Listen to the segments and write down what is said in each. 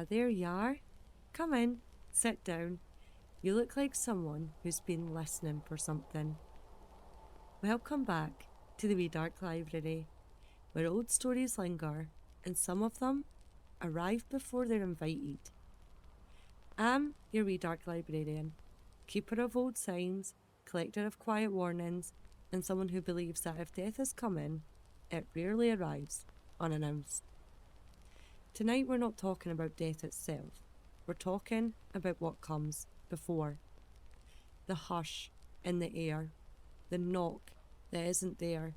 There you are. Come in, sit down. You look like someone who's been listening for something. Welcome back to the Wee Dark Library, where old stories linger and some of them arrive before they're invited. I'm your Wee Dark Librarian, keeper of old signs, collector of quiet warnings, and someone who believes that if death is coming, it rarely arrives unannounced. Tonight we're not talking about death itself, we're talking about what comes before. The hush in the air, the knock that isn't there,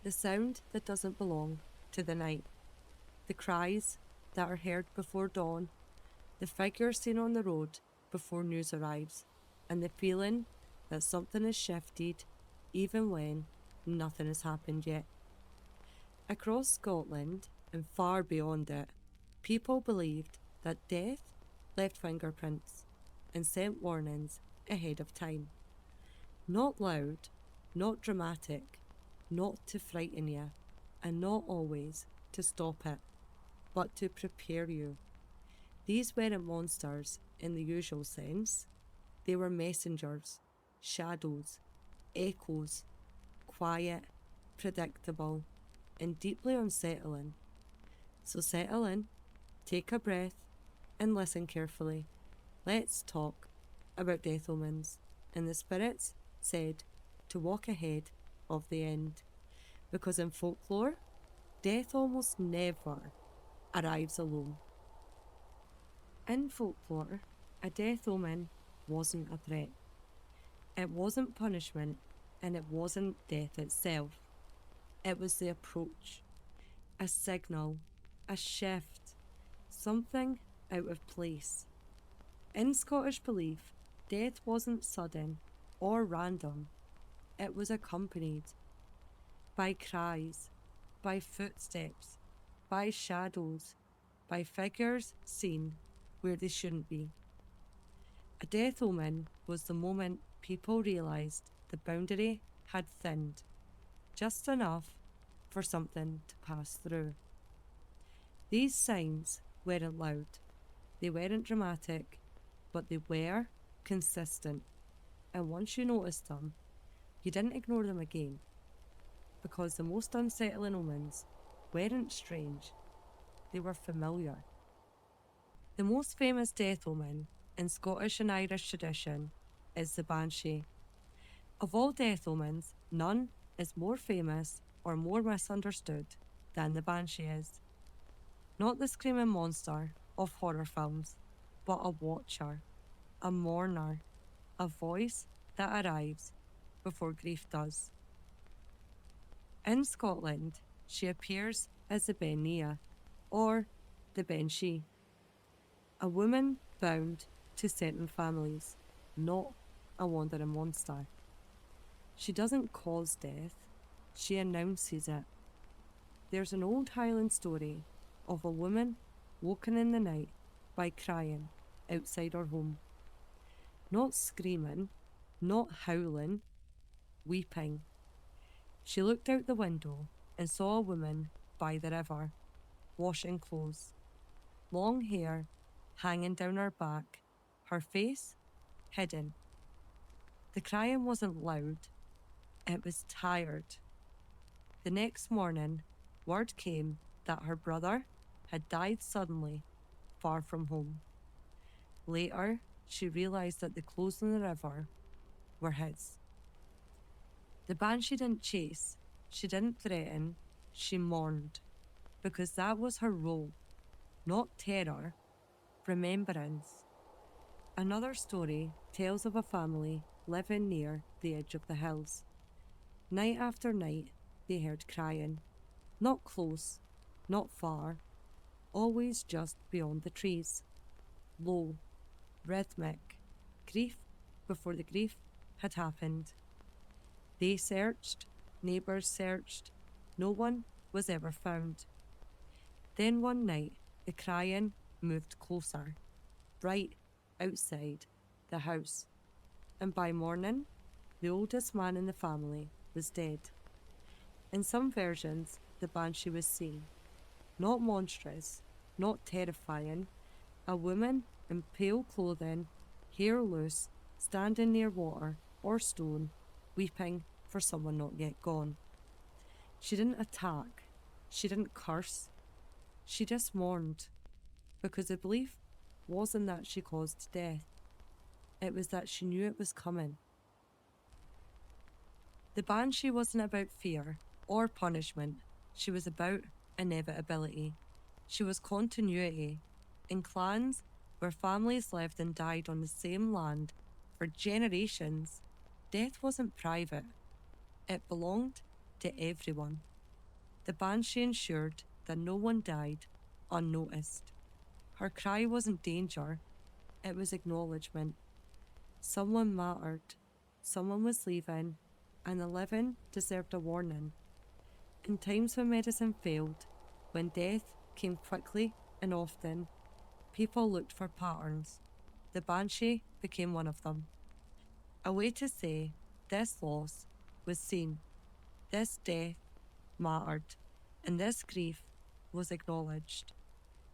the sound that doesn't belong to the night, the cries that are heard before dawn, the figure seen on the road before news arrives, and the feeling that something has shifted even when nothing has happened yet. Across Scotland and far beyond it, people believed that death left fingerprints and sent warnings ahead of time. Not loud, not dramatic, not to frighten you, and not always to stop it, but to prepare you. These weren't monsters in the usual sense. They were messengers, shadows, echoes, quiet, predictable, and deeply unsettling. So settle in, take a breath, and listen carefully. Let's talk about death omens and the spirits said to walk ahead of the end. Because in folklore, death almost never arrives alone. In folklore, a death omen wasn't a threat. It wasn't punishment, and it wasn't death itself. It was the approach, a signal, a shift, something out of place. In Scottish belief, death wasn't sudden or random. It was accompanied by cries, by footsteps, by shadows, by figures seen where they shouldn't be. A death omen was the moment people realised the boundary had thinned, just enough for something to pass through. These signs weren't loud, they weren't dramatic, but they were consistent. And once you noticed them, you didn't ignore them again, because the most unsettling omens weren't strange, they were familiar. The most famous death omen in Scottish and Irish tradition is the Banshee. Of all death omens, none is more famous or more misunderstood than the Banshee is. Not the screaming monster of horror films, but a watcher, a mourner, a voice that arrives before grief does. In Scotland, she appears as the Bean Nighe, or the Banshee, a woman bound to certain families, not a wandering monster. She doesn't cause death, she announces it. There's an old Highland story of a woman woken in the night by crying outside her home. Not screaming, not howling, weeping. She looked out the window and saw a woman by the river, washing clothes. Long hair hanging down her back, her face hidden. The crying wasn't loud, it was tired. The next morning, word came that her brother had died suddenly, far from home. Later, she realised that the clothes in the river were his. The Banshee didn't chase, she didn't threaten, she mourned, because that was her role. Not terror, remembrance. Another story tells of a family living near the edge of the hills. Night after night, they heard crying. Not close, not far, always just beyond the trees. Low, rhythmic, grief before the grief had happened. They searched, neighbours searched, no one was ever found. Then one night, the crying moved closer, right outside the house, and by morning, the oldest man in the family was dead. In some versions, the Banshee was seen, not monstrous, not terrifying. A woman in pale clothing, hair loose, standing near water or stone, weeping for someone not yet gone. She didn't attack. She didn't curse. She just mourned. Because the belief wasn't that she caused death. It was that she knew it was coming. The Banshee wasn't about fear or punishment. She was about inevitability. She was continuity. In clans where families lived and died on the same land for generations, death wasn't private. It belonged to everyone. The Banshee ensured that no one died unnoticed. Her cry wasn't danger, it was acknowledgement. Someone mattered, someone was leaving, and the living deserved a warning. In times when medicine failed, when death came quickly and often, people looked for patterns. The Banshee became one of them. A way to say this loss was seen, this death mattered, and this grief was acknowledged.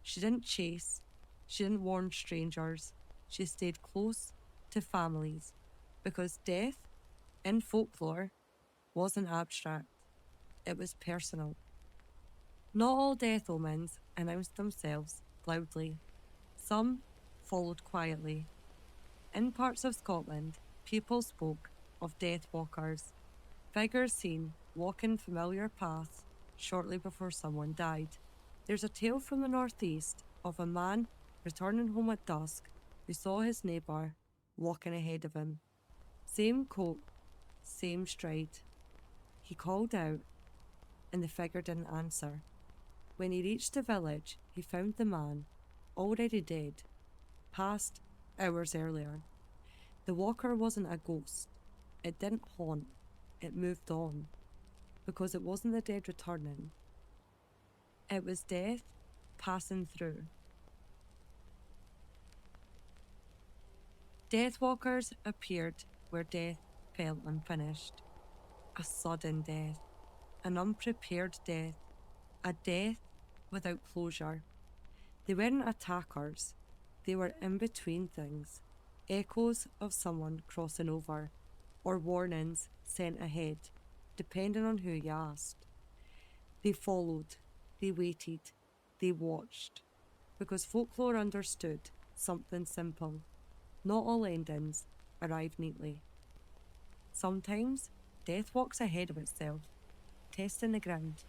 She didn't chase, she didn't warn strangers, she stayed close to families, because death, in folklore, wasn't abstract, it was personal. Not all death omens announced themselves loudly. Some followed quietly. In parts of Scotland, people spoke of death walkers, figures seen walking familiar paths shortly before someone died. There's a tale from the northeast of a man returning home at dusk who saw his neighbour walking ahead of him. Same coat, same stride. He called out, and the figure didn't answer. When he reached the village, he found the man already dead, passed hours earlier. The walker wasn't a ghost. It didn't haunt. It moved on. Because it wasn't the dead returning. It was death passing through. Death walkers appeared where death felt unfinished. A sudden death. An unprepared death. A death without closure. They weren't attackers. They were in between things. Echoes of someone crossing over, or warnings sent ahead, depending on who you asked. They followed, they waited, they watched, because folklore understood something simple. Not all endings arrive neatly. Sometimes death walks ahead of itself, testing the ground.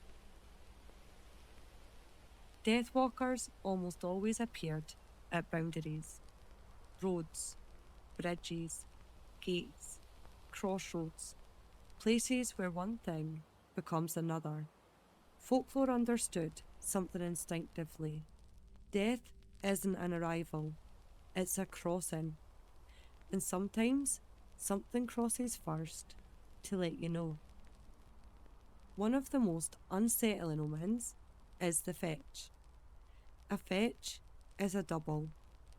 Death walkers almost always appeared at boundaries. Roads, bridges, gates, crossroads, places where one thing becomes another. Folklore understood something instinctively. Death isn't an arrival, it's a crossing. And sometimes something crosses first to let you know. One of the most unsettling omens is the fetch. A fetch is a double.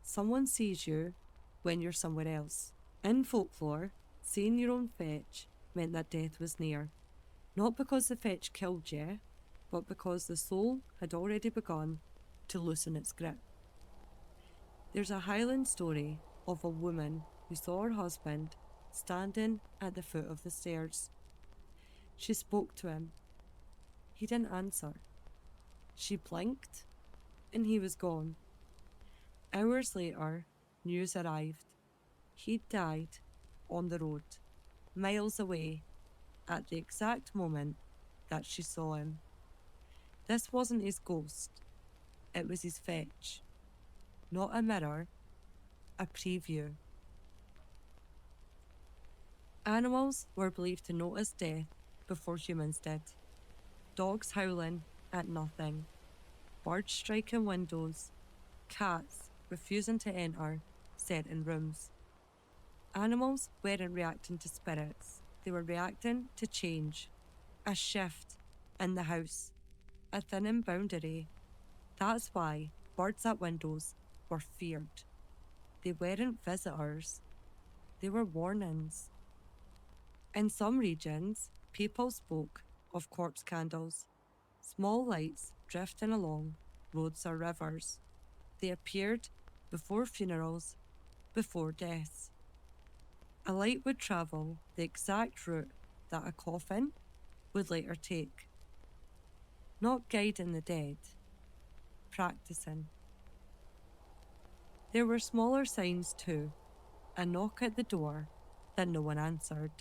Someone sees you when you're somewhere else. In folklore, seeing your own fetch meant that death was near. Not because the fetch killed you, but because the soul had already begun to loosen its grip. There's a Highland story of a woman who saw her husband standing at the foot of the stairs. She spoke to him. He didn't answer. She blinked, and he was gone. Hours later, news arrived. He'd died on the road, miles away, at the exact moment that she saw him. This wasn't his ghost, it was his fetch. Not a mirror, a preview. Animals were believed to notice death before humans did. Dogs howling at nothing, birds striking windows, cats refusing to enter certain rooms. Animals weren't reacting to spirits, they were reacting to change. A shift in the house, a thinning boundary. That's why birds at windows were feared. They weren't visitors, they were warnings. In some regions, people spoke of corpse candles, small lights drifting along, roads, or rivers. They appeared before funerals, before deaths. A light would travel the exact route that a coffin would later take. Not guiding the dead, practicing. There were smaller signs too, a knock at the door that no one answered.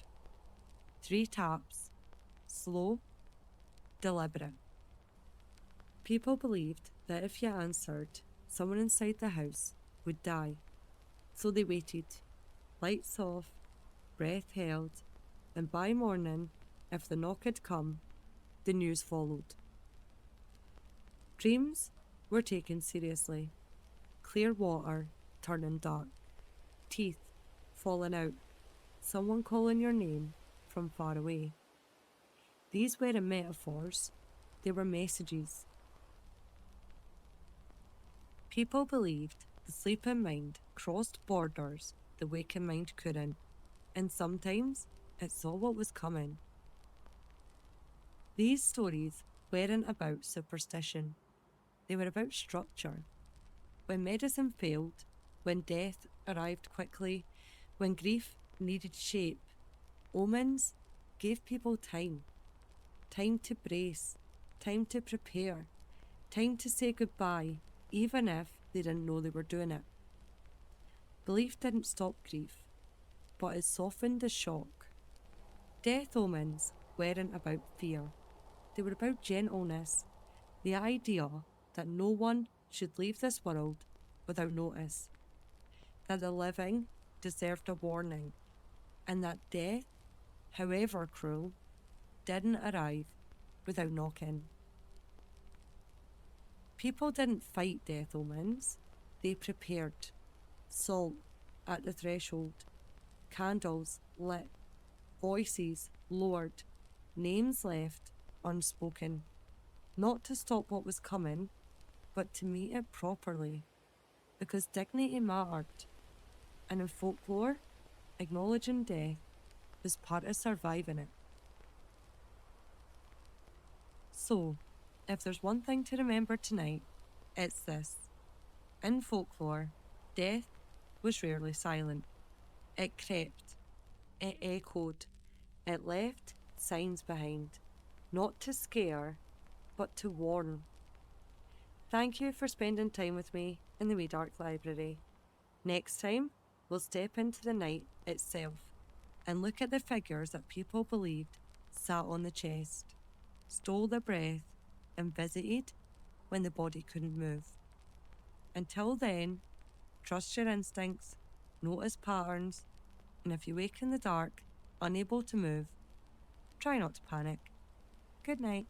3 taps, slow, deliberate. People believed that if you answered, someone inside the house would die. So they waited, lights off, breath held, and by morning, if the knock had come, the news followed. Dreams were taken seriously. Clear water turning dark, teeth falling out, someone calling your name from far away. These weren't metaphors, they were messages. People believed the sleeping mind crossed borders the waking mind couldn't, and sometimes it saw what was coming. These stories weren't about superstition, they were about structure. When medicine failed, when death arrived quickly, when grief needed shape, omens gave people time. Time to brace, time to prepare, time to say goodbye, even if they didn't know they were doing it. Belief didn't stop grief, but it softened the shock. Death omens weren't about fear, they were about gentleness, the idea that no one should leave this world without notice, that the living deserved a warning, and that death, however cruel, didn't arrive without knocking. People didn't fight death omens, they prepared. Salt at the threshold, candles lit, voices lowered, names left unspoken, not to stop what was coming, but to meet it properly, because dignity mattered, and in folklore, acknowledging death was part of surviving it. So, if there's one thing to remember tonight, it's this. In folklore, death was rarely silent. It crept, it echoed, it left signs behind, not to scare, but to warn. Thank you for spending time with me in the Wee Dark Library. Next time, we'll step into the night itself and look at the figures that people believed sat on the chest, stole the breath, and visited when the body couldn't move. Until then, trust your instincts, notice patterns, and if you wake in the dark, unable to move, try not to panic. Good night.